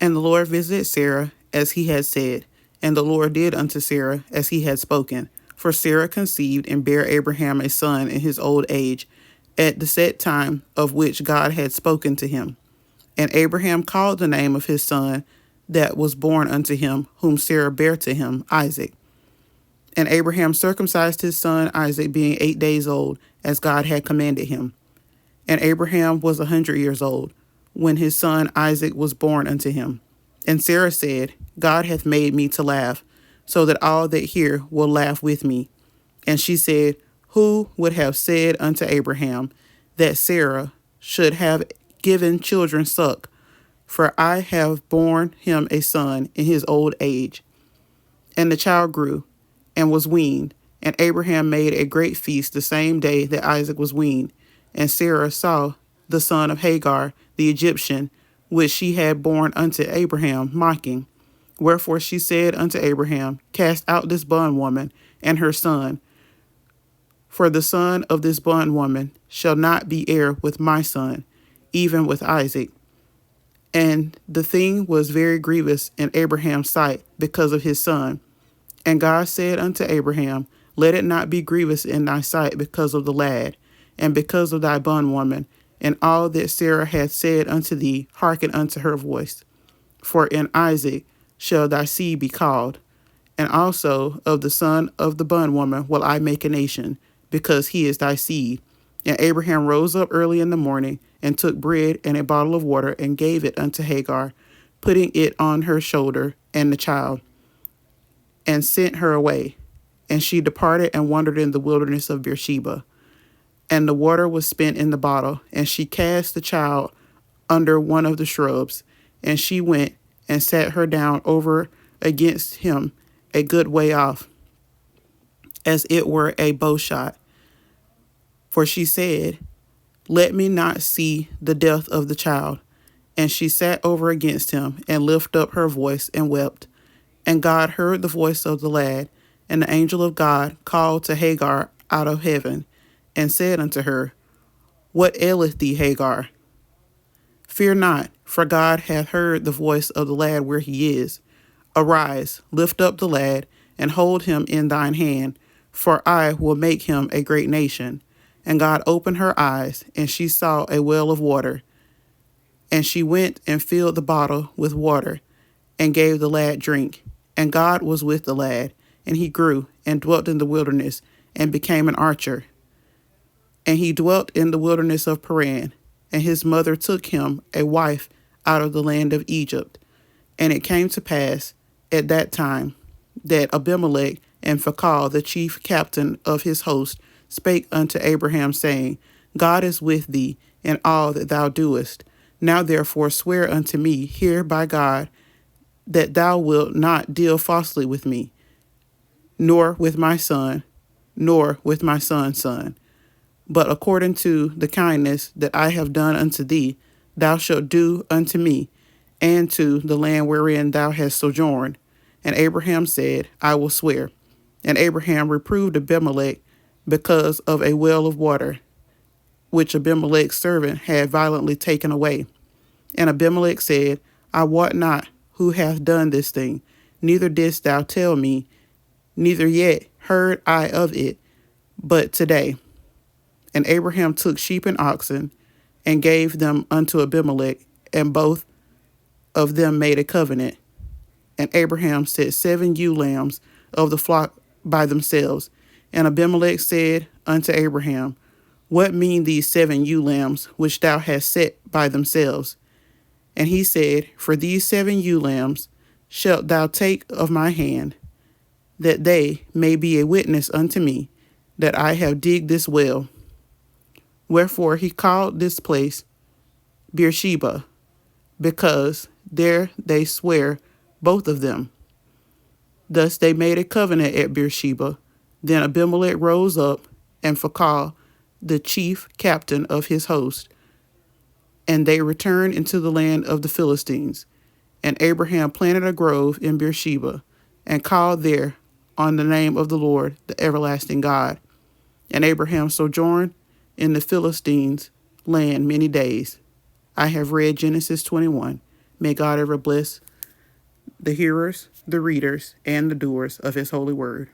And the Lord visited Sarah as he had said, and the Lord did unto Sarah as he had spoken. For Sarah conceived and bare Abraham a son in his old age, at the set time of which God had spoken to him. And Abraham called the name of his son that was born unto him, whom Sarah bare to him, Isaac. And Abraham circumcised his son Isaac, being 8 days old, as God had commanded him. And Abraham was 100 years old, when his son Isaac was born unto him. And Sarah said, God hath made me to laugh, so that all that hear will laugh with me. And she said, Who would have said unto Abraham that Sarah should have given children suck? For I have borne him a son in his old age. And the child grew, and was weaned. And Abraham made a great feast the same day that Isaac was weaned. And Sarah saw the son of Hagar, the Egyptian, which she had borne unto Abraham, mocking. Wherefore she said unto Abraham, Cast out this bondwoman and her son, for the son of this bondwoman shall not be heir with my son, even with Isaac. And the thing was very grievous in Abraham's sight because of his son. And God said unto Abraham, Let it not be grievous in thy sight because of the lad, and because of thy bondwoman, and all that Sarah hath said unto thee, hearken unto her voice. For in Isaac shall thy seed be called, and also of the son of the bondwoman will I make a nation, because he is thy seed. And Abraham rose up early in the morning, and took bread and a bottle of water, and gave it unto Hagar, putting it on her shoulder and the child, and sent her away. And she departed and wandered in the wilderness of Beersheba. And the water was spent in the bottle, and she cast the child under one of the shrubs. And she went and sat her down over against him a good way off, as it were a bow shot. For she said, Let me not see the death of the child. And she sat over against him, and lifted up her voice, and wept. And God heard the voice of the lad, and the angel of God called to Hagar out of heaven, and said unto her, What aileth thee, Hagar? Fear not, for God hath heard the voice of the lad where he is. Arise, lift up the lad, and hold him in thine hand, for I will make him a great nation. And God opened her eyes, and she saw a well of water. And she went and filled the bottle with water, and gave the lad drink. And God was with the lad, and he grew, and dwelt in the wilderness, and became an archer. And he dwelt in the wilderness of Paran, and his mother took him a wife out of the land of Egypt. And it came to pass at that time that Abimelech and Phicol, the chief captain of his host, spake unto Abraham, saying, God is with thee in all that thou doest. Now therefore swear unto me here by God, that thou wilt not deal falsely with me, nor with my son, nor with my son's son. But according to the kindness that I have done unto thee, thou shalt do unto me, and to the land wherein thou hast sojourned. And Abraham said, I will swear. And Abraham reproved Abimelech because of a well of water, which Abimelech's servant had violently taken away. And Abimelech said, I wot not who hath done this thing, neither didst thou tell me, neither yet heard I of it, but today. And Abraham took sheep and oxen, and gave them unto Abimelech, and both of them made a covenant. And Abraham set 7 ewe lambs of the flock by themselves. And Abimelech said unto Abraham, What mean these 7 ewe lambs which thou hast set by themselves? And he said, For these 7 ewe lambs shalt thou take of my hand, that they may be a witness unto me that I have digged this well. Wherefore he called this place Beersheba, because there they swear both of them. Thus they made a covenant at Beersheba. Then Abimelech rose up, and Phicol, the chief captain of his host, and they returned into the land of the Philistines. And Abraham planted a grove in Beersheba, and called there on the name of the Lord, the everlasting God. And Abraham sojourned in the Philistines' land many days. I have read Genesis 21. May God ever bless the hearers, the readers, and the doers of his holy word.